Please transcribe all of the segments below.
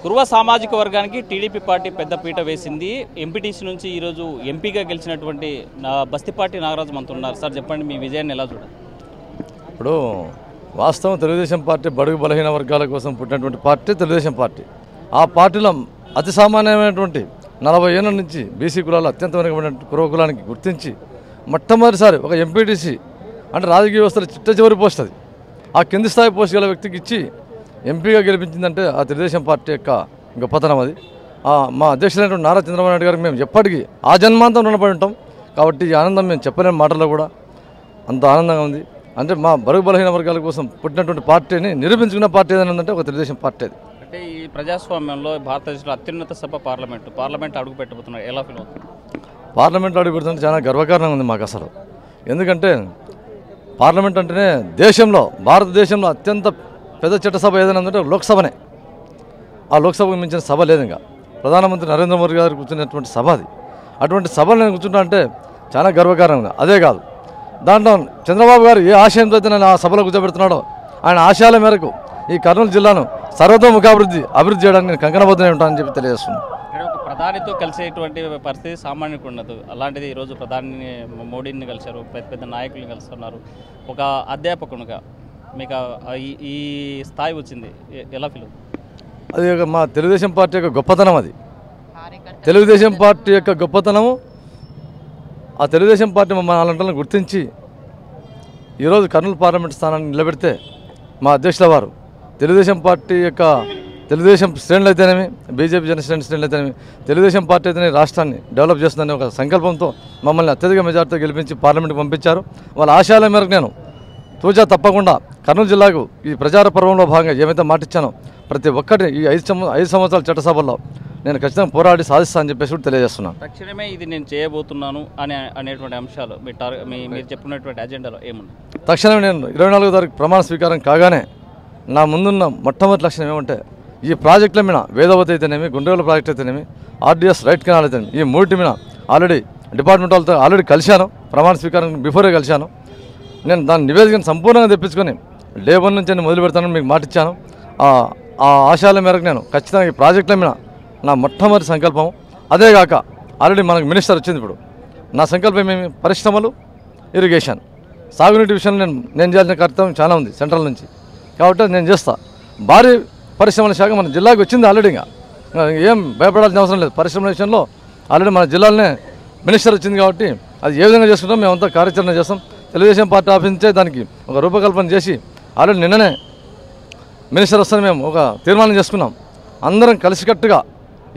కురువ సామాజిక వర్గానికి TDP party పెద్దపీట వేసింది. ఎంపీటీసీ నుంచి ఈరోజు ఎంపీగా గెలిచినటువంటి బస్తిపాటి నాగరాజు మనతో ఉన్నారు. సార్ చెప్పండి, మీ విజయాన్ని ఎలా చూడాలి? ఇప్పుడు వాస్తవం తెలుగుదేశం పార్టీ బడుగు బలహీన వర్గాల కోసం పుట్టినటువంటి పార్టీ తెలుగుదేశం పార్టీ. ఆ పార్టీలో అతి సామాన్యమైనటువంటి 40 ఏళ్ళ నుంచి బీసీ కులాలు అత్యంత వెనుకబడిన కురువ కులానికి గుర్తించి మొట్టమొదటిసారి ఒక ఎంపీటీసీ అంటే రాజకీయ వ్యవస్థలో చిట్ట చివరి పోస్ట్ అది ఆ కింది స్థాయి పోస్ట్ గల వ్యక్తికి ఇచ్చి ఎంపీగా గెలిపించిందంటే ఆ తెలుగుదేశం పార్టీ యొక్క గొప్పతనం అది. మా అధ్యక్షులైనటువంటి నారా చంద్రబాబు నాయుడు గారికి మేము ఎప్పటికీ ఆ జన్మాంతం రుణపడి ఉంటాం. కాబట్టి ఈ ఆనందం మేము చెప్పలేని మాటల్లో కూడా అంత ఆనందంగా ఉంది. అంటే మా బరుగు బలహీన వర్గాల కోసం పుట్టినటువంటి పార్టీని నిరూపించుకున్న పార్టీ ఏదైనా ఉందంటే ఒక తెలుగుదేశం పార్టీ అది. అంటే ఈ ప్రజాస్వామ్యంలో భారతదేశంలో అత్యున్నత సభ పార్లమెంట్ అడుగు పెట్టబోతున్నారు, ఎలా ఫీల్ అవుతుంది? పార్లమెంట్లో అడుగు పెడుతుంటే చాలా గర్వకారణంగా ఉంది మాకు అసలు. ఎందుకంటే పార్లమెంట్ అంటేనే దేశంలో భారతదేశంలో అత్యంత పెద్ద చట్టసభ ఏదైనా ఉందంటే లోక్సభనే. ఆ లోక్సభకు మించిన సభ లేదు. ఇంకా ప్రధానమంత్రి నరేంద్ర మోదీ గారు కూర్చున్నటువంటి సభ అది. అటువంటి సభలు నేను కూర్చుంటా అంటే చాలా గర్వకారణంగా. అదే కాదు, దాంట్లో చంద్రబాబు గారు ఏ ఆశయంతో అయితే నేను ఆ సభలో కూర్చోబెడుతున్నాడో ఆయన ఆశయాల మేరకు ఈ కర్నూలు జిల్లాను సర్వతోముఖాభివృద్ధి చేయడానికి నేను కంకణబద్ధంగా ఉంటానని చెప్పి తెలియజేస్తున్నాను. ఇక్కడ ఒక ప్రధానితో కలిసేటువంటి పరిస్థితి సామాన్యునికి ఉండదు. అలాంటిది ఈరోజు ప్రధాని మోడీని కలిశారు, పెద్ద నాయకులను కలుస్తున్నారు. ఒక అధ్యాపకునిగా మీకు ఈ స్థాయి వచ్చింది, ఎలా ఫీల్ అవుతుంది? అది మా తెలుగుదేశం పార్టీ యొక్క గొప్పతనం. అది తెలుగుదేశం పార్టీ యొక్క గొప్పతనము. ఆ తెలుగుదేశం పార్టీ మన అలాంటి గుర్తించి ఈరోజు కర్నూలు పార్లమెంట్ స్థానాన్ని నిలబెడితే మా అధ్యక్షుల వారు తెలుగుదేశం పార్టీ యొక్క తెలుగుదేశం శ్రేణులు అయితేనేమి, బీజేపీ జనసేన శ్రేణులు అయితేనేమి, తెలుగుదేశం పార్టీ అయితేనే రాష్ట్రాన్ని డెవలప్ చేస్తుందనే ఒక సంకల్పంతో మమ్మల్ని అత్యధిక మెజార్టీతో గెలిపించి పార్లమెంట్కి పంపించారు. వాళ్ళ ఆశయాల మేరకు నేను తూచా తప్పకుండా కర్నూలు జిల్లాకు ఈ ప్రచార పర్వంలో భాగంగా ఏమైతే మాటిచ్చానో ప్రతి ఒక్కటి ఈ 5 సంవత్సరాల చట్టసభల్లో నేను ఖచ్చితంగా పోరాడి సాధిస్తా అని చెప్పేసి కూడా తెలియజేస్తున్నాను. తక్షణమే ఇది నేను చేయబోతున్నాను అనేటువంటి అంశాలు మీరు చెప్పుకున్నటువంటి అజెండాలో ఏముంది? తక్షణమే నేను 24వ తారీఖు ప్రమాణ స్వీకారం కాగానే నా ముందున్న మొట్టమొదటి లక్ష్యం ఏమంటే ఈ ప్రాజెక్టుల మీద వేదవతి అయితేనేమి, గుండ్రేల ప్రాజెక్ట్ అయితేనేమి, ఆర్డీఎస్ రైట్ కెనాల్ అయితేనేమి, ఈ మూడింటి మీద ఆల్రెడీ డిపార్ట్మెంట్ వాళ్ళతో ఆల్రెడీ కలిశాను. ప్రమాణ స్వీకారం బిఫోరే కలిశాను. నేను దాని నివేదికను సంపూర్ణంగా తెప్పించుకొని డే 1 నుంచి నేను మొదలు పెడతానని మీకు మాటిచ్చాను. ఆ ఆశయాల మేరకు నేను ఖచ్చితంగా ఈ ప్రాజెక్టుల మీద నా మొట్టమొదటి సంకల్పం. అదేగాక ఆల్రెడీ మనకు మినిస్టర్ వచ్చింది. ఇప్పుడు నా సంకల్పం ఏమి? పరిశ్రమలు, ఇరిగేషన్, సాగునీటి విషయంలో నేను చేయాల్సిన కర్తవ్యం చాలా ఉంది సెంట్రల్ నుంచి. కాబట్టి నేను చేస్తా. భారీ పరిశ్రమల శాఖ మన జిల్లాకు వచ్చింది ఆల్రెడీ. ఏం భయపడాల్సిన అవసరం లేదు. పరిశ్రమల విషయంలో ఆల్రెడీ మన జిల్లాలోనే మినిస్టర్ వచ్చింది. కాబట్టి అది ఏ విధంగా చేసుకుంటాం మేమంతా కార్యాచరణ చేస్తాం. తెలుగుదేశం పార్టీ ఆఫీస్ నుంచే దానికి ఒక రూపకల్పన చేసి ఆల్రెడీ నిన్ననే మినిస్టర్ వస్తాను మేము ఒక తీర్మానం చేసుకున్నాం. అందరం కలిసికట్టుగా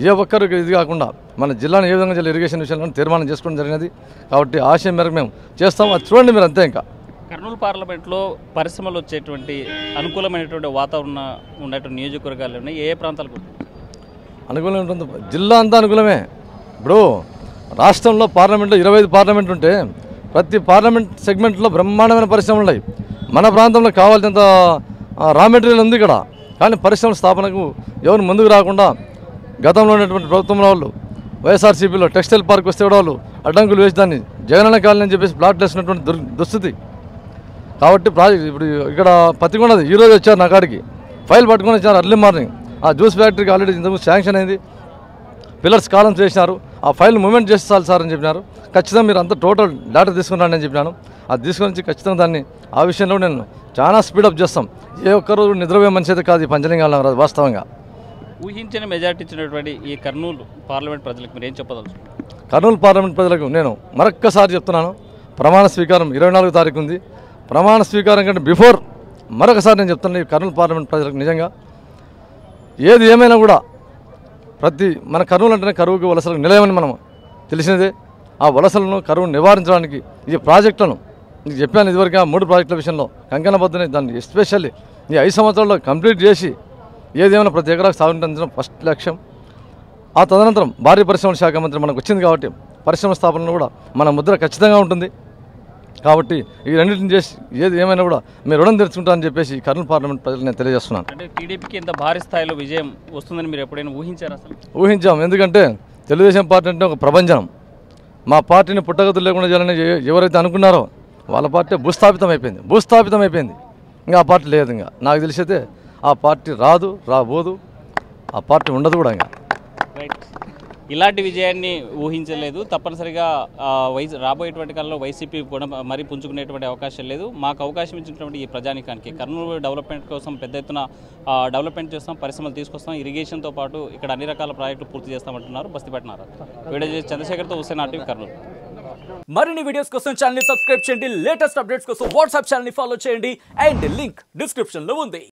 ఏ ఒక్కరికి ఇది కాకుండా మన జిల్లాను ఏ విధంగా ఇరిగేషన్ విషయంలో తీర్మానం చేసుకోవడం జరిగినది. కాబట్టి ఆశయం మేరకు మేము చేస్తాం. అది చూడండి మీరు అంతే. ఇంకా కర్నూలు పార్లమెంట్లో పరిశ్రమలు వచ్చేటువంటి అనుకూలమైనటువంటి వాతావరణం ఉన్నటువంటి నియోజకవర్గాలు ఉన్నాయి. ఏ ప్రాంతాలకు అనుకూలంగా ఉంటుంది? జిల్లా అంతా అనుకూలమే. ఇప్పుడు రాష్ట్రంలో పార్లమెంట్లో 25 పార్లమెంట్ ఉంటే ప్రతి పార్లమెంట్ సెగ్మెంట్లో బ్రహ్మాండమైన పరిశ్రమలు ఉన్నాయి. మన ప్రాంతంలో కావాల్సినంత రా మెటీరియల్ ఉంది ఇక్కడ. కానీ పరిశ్రమల స్థాపనకు ఎవరు ముందుకు రాకుండా గతంలో ఉన్నటువంటి ప్రభుత్వంలో వాళ్ళు వైఎస్ఆర్సీపీలో టెక్స్టైల్ పార్క్ వస్తే కూడా వాళ్ళు అడ్డంకులు వేసి దాన్ని జగనన్న కాలనీ అని చెప్పేసి ప్లాట్లు వేసినటువంటి దుస్థితి. కాబట్టి ప్రాజెక్ట్ ఇప్పుడు ఇక్కడ పత్తికొండది ఈరోజు వచ్చారు నా కాడికి, ఫైల్ పట్టుకొని వచ్చారు అర్లీ మార్నింగ్. ఆ జ్యూస్ ఫ్యాక్టరీకి ఆల్రెడీ ఇంతకుముందు శాంక్షన్ అయింది, పిల్లర్స్ కాలం చేసినారు. ఆ ఫైల్ మూమెంట్ చేస్తారు సార్ అని చెప్పినారు. ఖచ్చితంగా మీరు అంతా టోటల్ డేటా తీసుకున్నారని నేను చెప్పినాను. అది తీసుకొని ఖచ్చితంగా దాన్ని ఆ విషయంలో నేను చాలా స్పీడప్ చేస్తాం. ఏ ఒక్కరోజు నిద్రపోయే మనిషి అయితే కాదు ఈ పంచలింగాల వాస్తవంగా. ఊహించిన మెజార్టీ ఇచ్చినటువంటి ఈ కర్నూలు పార్లమెంట్ ప్రజలకు మీరు ఏం చెప్పదలుచుకున్నారు? కర్నూలు పార్లమెంట్ ప్రజలకు నేను మరొక్కసారి చెప్తున్నాను, ప్రమాణ స్వీకారం 24వ తారీఖు ఉంది. ప్రమాణ స్వీకారం కంటే బిఫోర్ మరొకసారి నేను చెప్తున్నాను, ఈ కర్నూలు పార్లమెంట్ ప్రజలకు నిజంగా ఏది ఏమైనా కూడా మన కర్నూలు అంటేనే కరువుకి వలసలకు నిలయమని మనం తెలిసినదే. ఆ వలసలను కరువును నివారించడానికి ఈ ప్రాజెక్టులను మీకు చెప్పాను ఇదివరకు. ఆ 3 ప్రాజెక్టుల విషయంలో కంకణబద్ధని దాన్ని ఎస్పెషల్లీ ఈ 5 సంవత్సరాల్లో కంప్లీట్ చేసి ఏదేమైనా ప్రతి ఎకరాకు సాగునీటి అందించడం ఫస్ట్ లక్ష్యం. ఆ తదనంతరం భారీ పరిశ్రమల శాఖ మంత్రి మనకు వచ్చింది కాబట్టి పరిశ్రమ స్థాపనలో కూడా మన ముద్ర ఖచ్చితంగా ఉంటుంది. కాబట్టి ఈ రెండింటిని చేసి ఏది ఏమైనా కూడా మీరు రుణం తెచ్చుకుంటారని చెప్పేసి కర్నూలు పార్లమెంట్ ప్రజలు నేను తెలియజేస్తున్నాను. అంటే టీడీపీకి ఇంత భారీ స్థాయిలో విజయం వస్తుందని మీరు ఎప్పుడైనా ఊహించారు? అసలు ఊహించాం. ఎందుకంటే తెలుగుదేశం పార్టీ అంటే ఒక ప్రభంజనం. మా పార్టీని పుట్టగతులు లేకుండా చేయాలని ఎవరైతే అనుకున్నారో వాళ్ళ పార్టీ భూస్థాపితం అయిపోయింది. ఇంకా ఆ పార్టీ లేదు. ఇంకా నాకు తెలిసైతే ఆ పార్టీ రాబోదు. ఆ పార్టీ ఉండదు కూడా ఇంకా. రైట్. ఇలాంటి విజయాన్ని ఊహించలేదు. తప్పనిసరిగా రాబోయేటువంటి కాలంలో వైసీపీ కూడా మరీ పుంజుకునేటువంటి అవకాశం లేదు. మాకు అవకాశం ఇచ్చినటువంటి ఈ ప్రజానికానికి కర్నూలు డెవలప్మెంట్ కోసం పెద్ద ఎత్తున డెవలప్మెంట్ చేస్తాం, పరిశ్రమలు తీసుకొస్తాం, ఇరిగేషన్తో పాటు ఇక్కడ అన్ని రకాల ప్రాజెక్టులు పూర్తి చేస్తామంటున్నారు బస్తిపట్నారు. వీడియో చంద్రశేఖర్తో హుస్సేన్ ఆర్టీవీ కర్నూలు. మరిన్ని వీడియోస్ కోసం ఛానల్ ని సబ్స్క్రైబ్ చేయండి, లేటెస్ట్ అప్డేట్స్ కోసం వాట్సాప్ ఛానల్ ని ఫాలో చేయండి అండ్ లింక్ డిస్క్రిప్షన్ లో ఉంది.